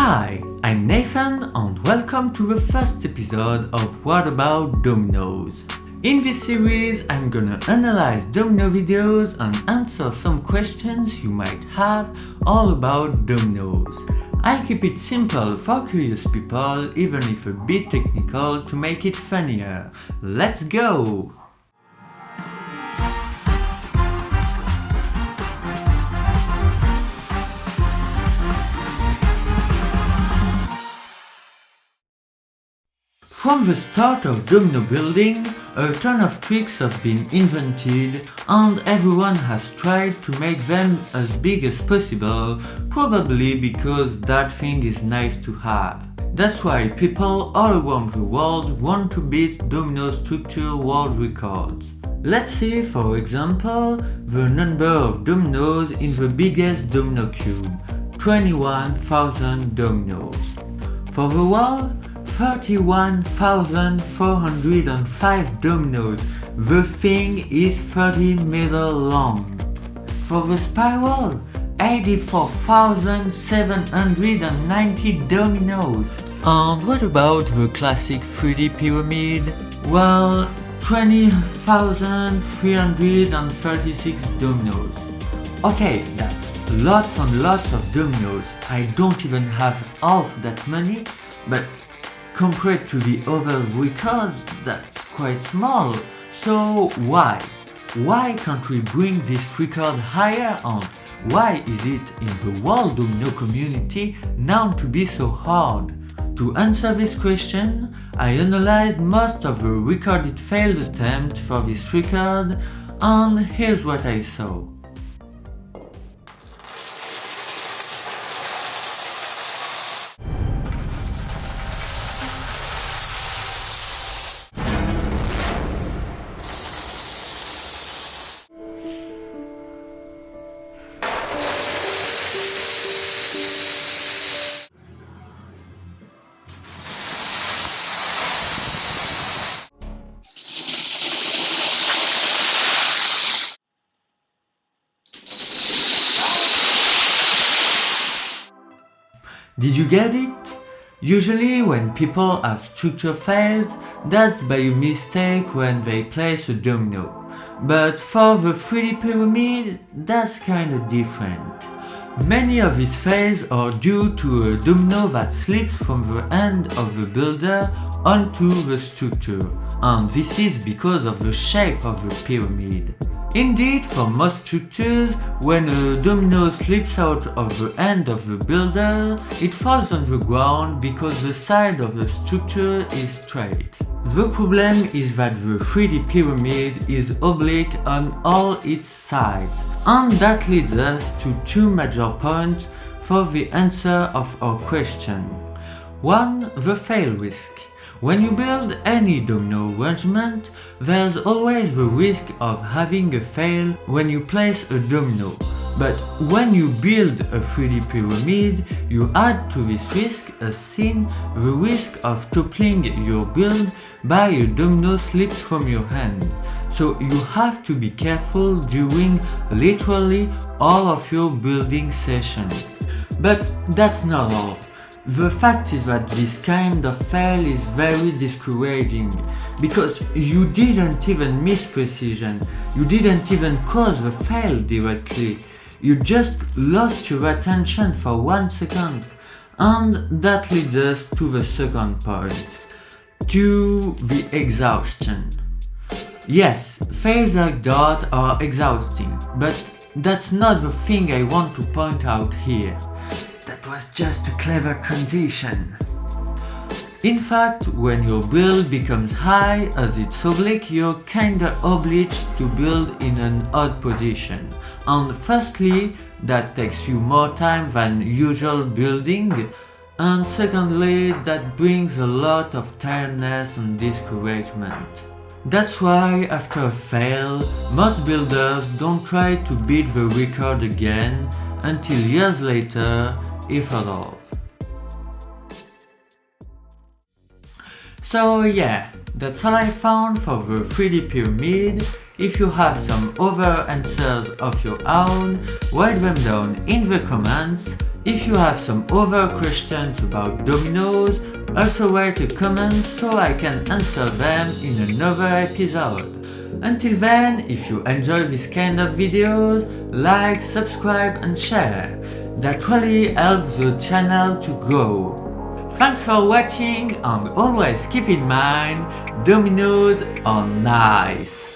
Hi, I'm Nathan and welcome to the first episode of What About Dominoes. In this series, I'm gonna analyze domino videos and answer some questions you might have all about dominoes. I'll keep it simple for curious people, even if a bit technical to make it funnier. Let's go! From the start of domino building, a ton of tricks have been invented and everyone has tried to make them as big as possible, probably because that thing is nice to have. That's why people all around the world want to beat domino structure world records. Let's see, for example, the number of dominoes in the biggest domino cube, 21,000 dominoes. For the wall, 31,405 dominoes. The thing is 30 meters long. For the spiral, 84,790 dominoes. And what about the classic 3D pyramid? Well, 20,336 dominoes. Okay, that's lots and lots of dominoes. I don't even have half that many, but compared to the other records, that's quite small. So why? Why can't we bring this record higher, and why is it in the world domino community known to be so hard? To answer this question, I analyzed most of the recorded failed attempts for this record, and here's what I saw. Did you get it? Usually when people have structure fails, that's by a mistake when they place a domino. But for the 3D pyramid, that's kinda different. Many of these fails are due to a domino that slips from the end of the builder onto the structure, and this is because of the shape of the pyramid. Indeed, for most structures, when a domino slips out of the end of the builder, it falls on the ground because the side of the structure is straight. The problem is that the 3D pyramid is oblique on all its sides, and that leads us to two major points for the answer of our question. One, the fail risk. When you build any domino arrangement, there's always the risk of having a fail when you place a domino. But when you build a 3D pyramid, you add to this risk as seen the risk of toppling your build by a domino slipped from your hand. So you have to be careful during literally all of your building sessions. But that's not all. The fact is that this kind of fail is very discouraging, because you didn't even miss precision, you didn't even cause the fail directly, you just lost your attention for 1 second. And that leads us to the second point, to the exhaustion. Yes, fails like that are exhausting, but that's not the thing I want to point out here. That was just a clever transition. In fact, when your build becomes high as it's oblique, you're kinda obliged to build in an odd position. And firstly, that takes you more time than usual building, and secondly, that brings a lot of tiredness and discouragement. That's why after a fail, most builders don't try to beat the record again until years later, if at all. So yeah, that's all I found for the 3D pyramid. If you have some other answers of your own, write them down in the comments, If you have some other questions about dominoes, also write a comment so I can answer them in another episode. Until then, if you enjoy this kind of videos, like, subscribe and share. That really helps the channel to grow. Thanks for watching and always keep in mind, dominoes are nice.